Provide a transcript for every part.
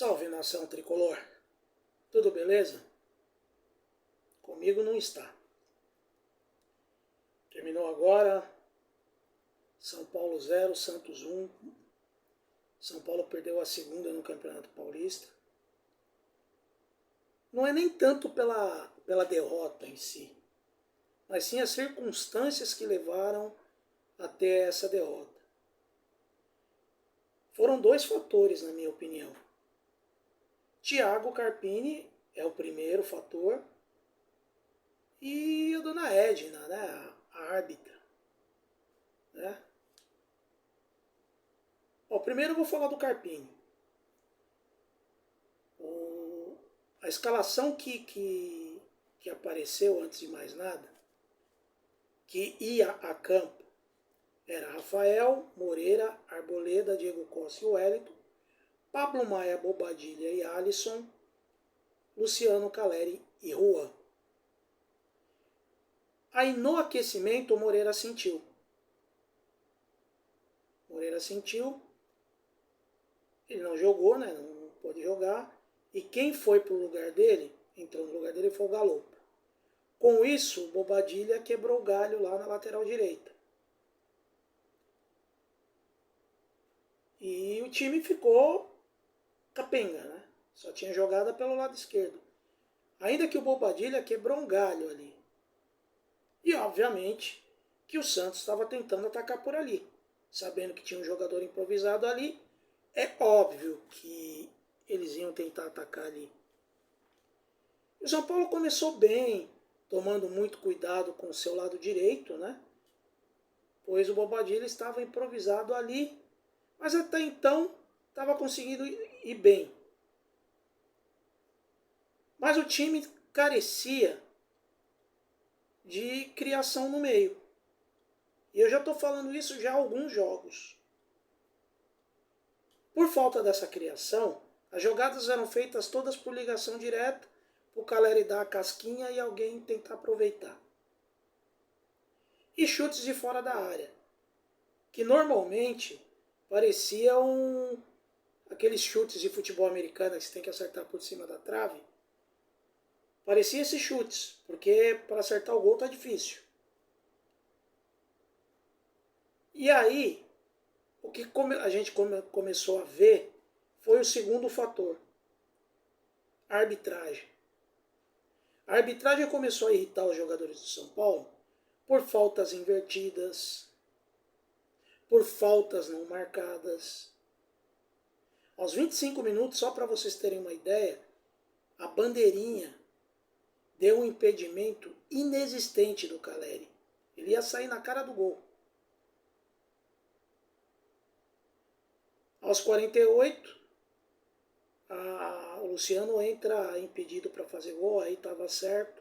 Salve, nação tricolor! Tudo beleza? Comigo não está. Terminou agora, São Paulo 0, Santos 1. São Paulo perdeu a segunda no Campeonato Paulista. Não é nem tanto pela derrota em si, mas sim as circunstâncias que levaram até essa derrota. Foram dois fatores, na minha opinião. Thiago Carpini é o primeiro fator e a dona Edna, né, a árbitra. Né? Bom, primeiro eu vou falar do Carpini. A escalação que apareceu, antes de mais nada, que ia a campo, era Rafael, Moreira, Arboleda, Diego Costa e Wellington, Pablo Maia, Bobadilha e Alisson, Luciano, Caleri e Juan. Aí no aquecimento o Moreira sentiu. Ele não jogou, né? Não pôde jogar. E quem foi pro lugar dele, entrou no lugar dele, foi o Galopo. Com isso, o Bobadilha quebrou o galho lá na lateral direita. E o time ficou capenga, né? Só tinha jogada pelo lado esquerdo. Ainda que o Bobadilha quebrou um galho ali. E, obviamente, que o Santos estava tentando atacar por ali. Sabendo que tinha um jogador improvisado ali, é óbvio que eles iam tentar atacar ali. E o São Paulo começou bem, tomando muito cuidado com o seu lado direito, né? Pois o Bobadilha estava improvisado ali, mas até então estava conseguindo ir bem. Mas o time carecia de criação no meio. E eu já estou falando isso já há alguns jogos. Por falta dessa criação, as jogadas eram feitas todas por ligação direta, para o Caleri dar a casquinha e alguém tentar aproveitar. E chutes de fora da área, que normalmente pareciam aqueles chutes de futebol americano que você tem que acertar por cima da trave. Parecia esses chutes, porque para acertar o gol tá difícil. E aí, o que a gente começou a ver foi o segundo fator, a arbitragem. A arbitragem começou a irritar os jogadores do São Paulo por faltas invertidas, por faltas não marcadas. Aos 25 minutos, só para vocês terem uma ideia, a bandeirinha deu um impedimento inexistente do Caleri. Ele ia sair na cara do gol. Aos 48, o Luciano entra impedido para fazer gol, aí estava certo.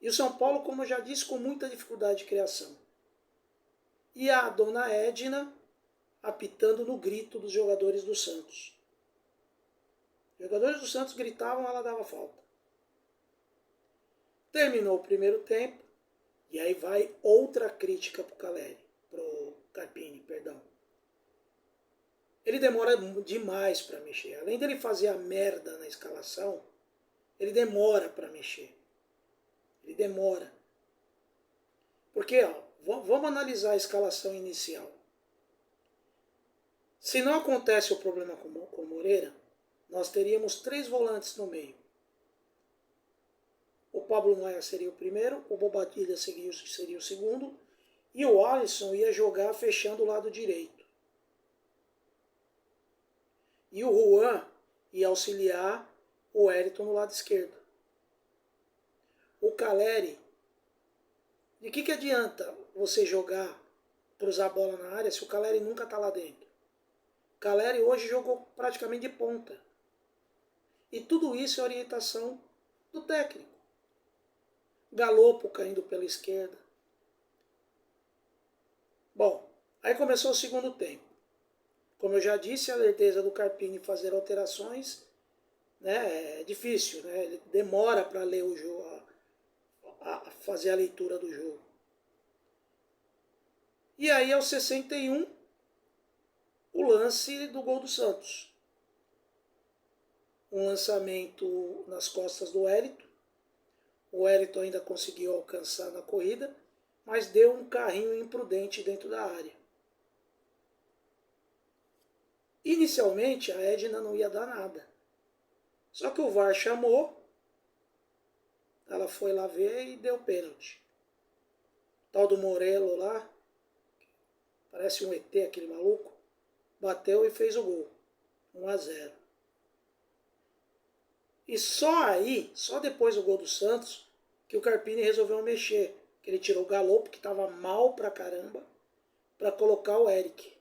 E o São Paulo, como eu já disse, com muita dificuldade de criação. E a dona Edna apitando no grito dos jogadores do Santos. Os jogadores do Santos gritavam, ela dava falta. Terminou o primeiro tempo, e aí vai outra crítica pro Carpini, perdão. Ele demora demais para mexer. Além dele fazer a merda na escalação, ele demora para mexer. Ele demora. Porque, vamos analisar a escalação inicial. Se não acontece o problema com o Moreira, nós teríamos 3 volantes no meio. O Pablo Maia seria o primeiro, o Bobadilha seria o segundo, e o Alisson ia jogar fechando o lado direito. E o Juan ia auxiliar o Wellington no lado esquerdo. O Caleri, de que adianta você jogar, cruzar a bola na área se o Caleri nunca está lá dentro? O Caleri hoje jogou praticamente de ponta. E tudo isso é orientação do técnico. Galopo caindo pela esquerda. Bom, aí começou o segundo tempo. Como eu já disse, a lerdeza do Carpini fazer alterações, né, é difícil, né? Ele demora para ler o jogo, a fazer a leitura do jogo. E aí, aos 61, o lance do gol do Santos. um lançamento nas costas do Wellington. O Wellington ainda conseguiu alcançar na corrida, mas deu um carrinho imprudente dentro da área. Inicialmente, a Edna não ia dar nada. Só que o VAR chamou, ela foi lá ver e deu pênalti. O tal do Morello lá, parece um ET aquele maluco, bateu e fez o gol. 1-0. E só aí, só depois do gol do Santos, que o Carpini resolveu mexer. Que ele tirou o Galopo, que estava mal pra caramba, para colocar o Eric.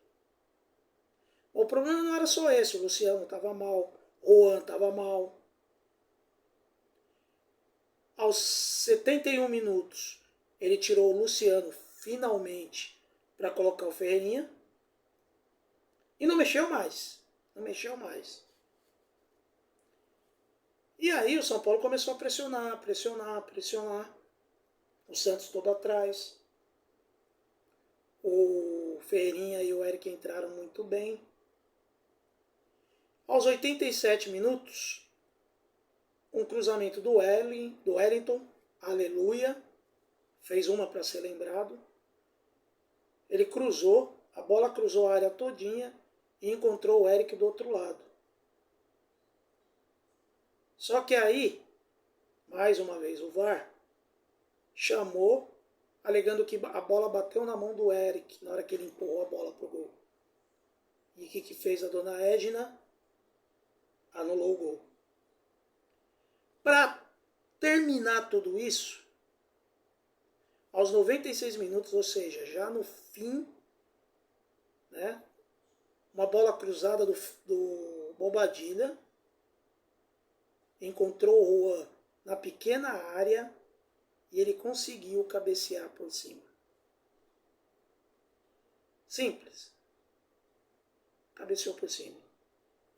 O problema não era só esse, o Luciano estava mal, o Juan estava mal. Aos 71 minutos, ele tirou o Luciano finalmente para colocar o Ferreirinha e não mexeu mais. Não mexeu mais. E aí o São Paulo começou a pressionar, pressionar, pressionar. O Santos todo atrás. O Ferreirinha e o Eric entraram muito bem. Aos 87 minutos, um cruzamento do Wellington, aleluia, fez uma para ser lembrado. Ele cruzou, a bola cruzou a área todinha e encontrou o Eric do outro lado. Só que aí, mais uma vez, o VAR chamou, alegando que a bola bateu na mão do Eric na hora que ele empurrou a bola pro gol. E o que fez a dona Edna? Anulou o gol. Para terminar tudo isso, aos 96 minutos, ou seja, já no fim, né, uma bola cruzada do Bobadilla encontrou o Juan na pequena área e ele conseguiu cabecear por cima. Simples. Cabeceou por cima.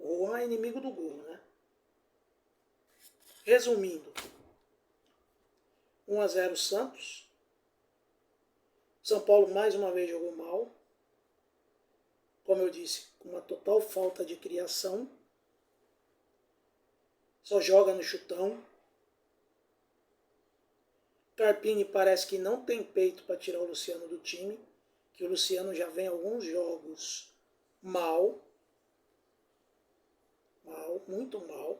O Juan é inimigo do gol, né? Resumindo, 1-0 Santos. São Paulo mais uma vez jogou mal. Como eu disse, com uma total falta de criação. Só joga no chutão. Carpini parece que não tem peito para tirar o Luciano do time. Que o Luciano já vem alguns jogos mal. Mal, muito mal.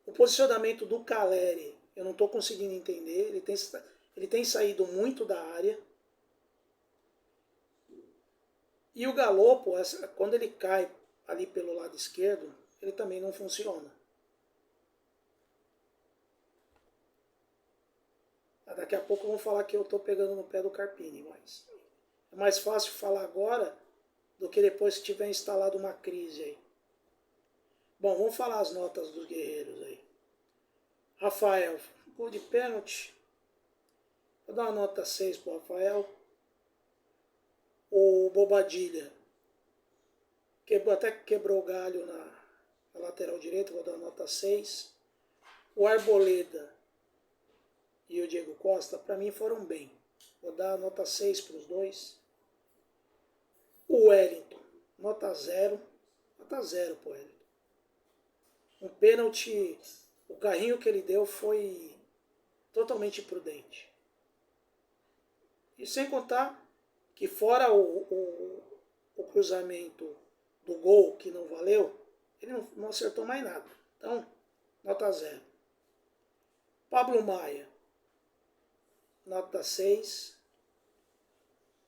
O posicionamento do Caleri, eu não estou conseguindo entender. Ele tem saído muito da área. E o Galopo, quando ele cai ali pelo lado esquerdo, ele também não funciona. Daqui a pouco vão falar que eu estou pegando no pé do Carpini, mas é mais fácil falar agora do que depois que tiver instalado uma crise aí. Bom, vamos falar as notas dos guerreiros aí. Rafael, gol de pênalti. Vou dar uma nota 6 para o Rafael. O Bobadilla até quebrou o galho na lateral direita, vou dar uma nota 6. O Arboleda e o Diego Costa, para mim, foram bem. Vou dar nota 6 para os dois. O Wellington, nota 0. Nota 0 para o Wellington. Um pênalti, o carrinho que ele deu foi totalmente imprudente. E sem contar que fora o cruzamento do gol que não valeu, ele não acertou mais nada. Então, nota 0. Pablo Maia, nota 6.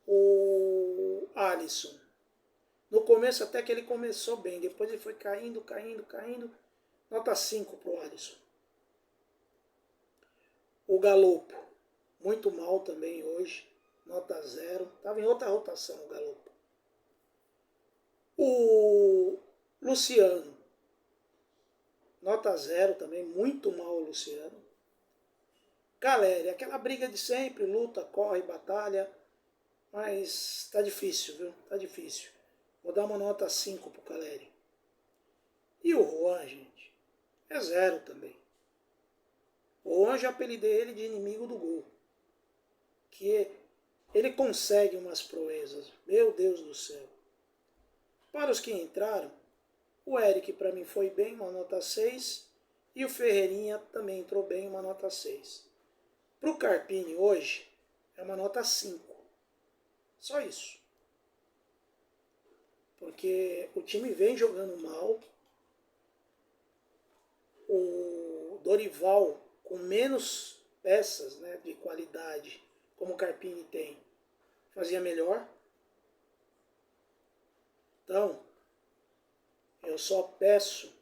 O Alisson, no começo até que ele começou bem, depois ele foi caindo. Nota 5 para o Alisson. O Galopo, muito mal também hoje, nota 0. Estava em outra rotação o Galopo. O Luciano, nota 0 também, muito mal o Luciano. Caleri, aquela briga de sempre, luta, corre, batalha, mas tá difícil, viu? Tá difícil. Vou dar uma nota 5 pro Caleri. E o Juan, gente, é 0 também. O Juan, já apelidei ele de inimigo do gol. Que ele consegue umas proezas, meu Deus do céu. Para os que entraram, O Eric, para mim, foi bem, uma nota 6. E o Ferreirinha também entrou bem, uma nota 6. Para o Carpini hoje, é uma nota 5. Só isso. Porque o time vem jogando mal. O Dorival, com menos peças, né, de qualidade, como o Carpini tem, fazia melhor. Então, eu só peço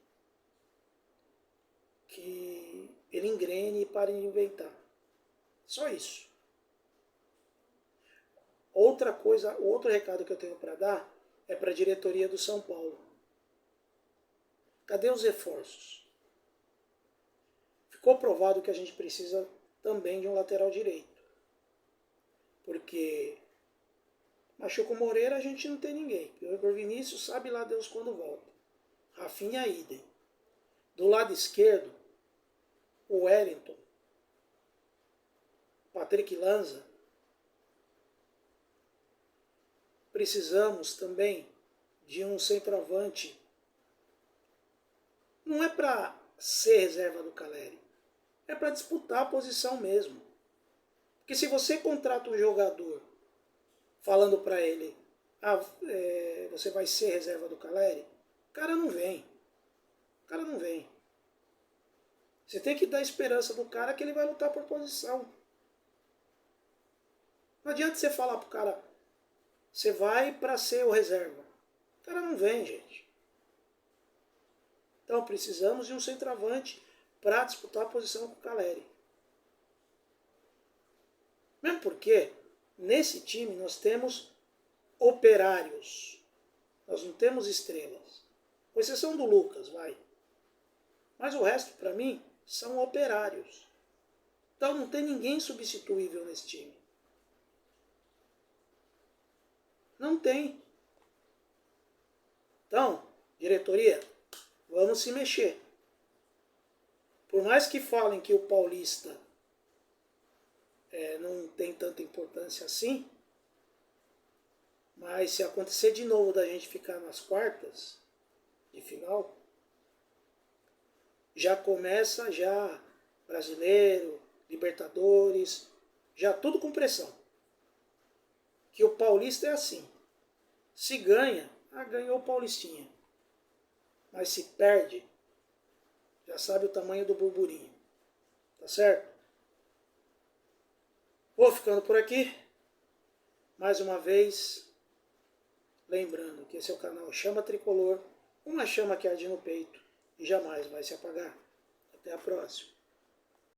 que ele engrene e pare de inventar. Só isso. Outra coisa, outro recado que eu tenho para dar é para a diretoria do São Paulo. Cadê os reforços? Ficou provado que a gente precisa também de um lateral direito. Porque machuca o Moreira, a gente não tem ninguém. O Vinícius sabe lá Deus quando volta. Rafinha, idem. Do lado esquerdo, o Wellington, Patrick Lanza. Precisamos também de um centroavante. Não é para ser reserva do Caleri. É para disputar a posição mesmo. Porque se você contrata um jogador falando para ele, você vai ser reserva do Caleri, o cara não vem. O cara não vem. Você tem que dar esperança do cara que ele vai lutar por posição. Não adianta você falar pro cara, você vai para ser o reserva. O cara não vem, gente. Então precisamos de um centroavante para disputar a posição com o Caleri. Mesmo porque nesse time nós temos operários. Nós não temos estrelas. Com exceção do Lucas, vai. Mas o resto, para mim, são operários. Então não tem ninguém substituível nesse time. Não tem. Então, diretoria, vamos se mexer. Por mais que falem que o Paulista não tem tanta importância assim, mas se acontecer de novo da gente ficar nas quartas de final, já começa Brasileiro, Libertadores, já tudo com pressão. Que o Paulista é assim. Se ganha, ganhou o Paulistinha. Mas se perde, já sabe o tamanho do burburinho. Tá certo? Vou ficando por aqui. Mais uma vez, lembrando que esse é o canal Chama Tricolor, uma chama que arde no peito e jamais vai se apagar. Até a próxima.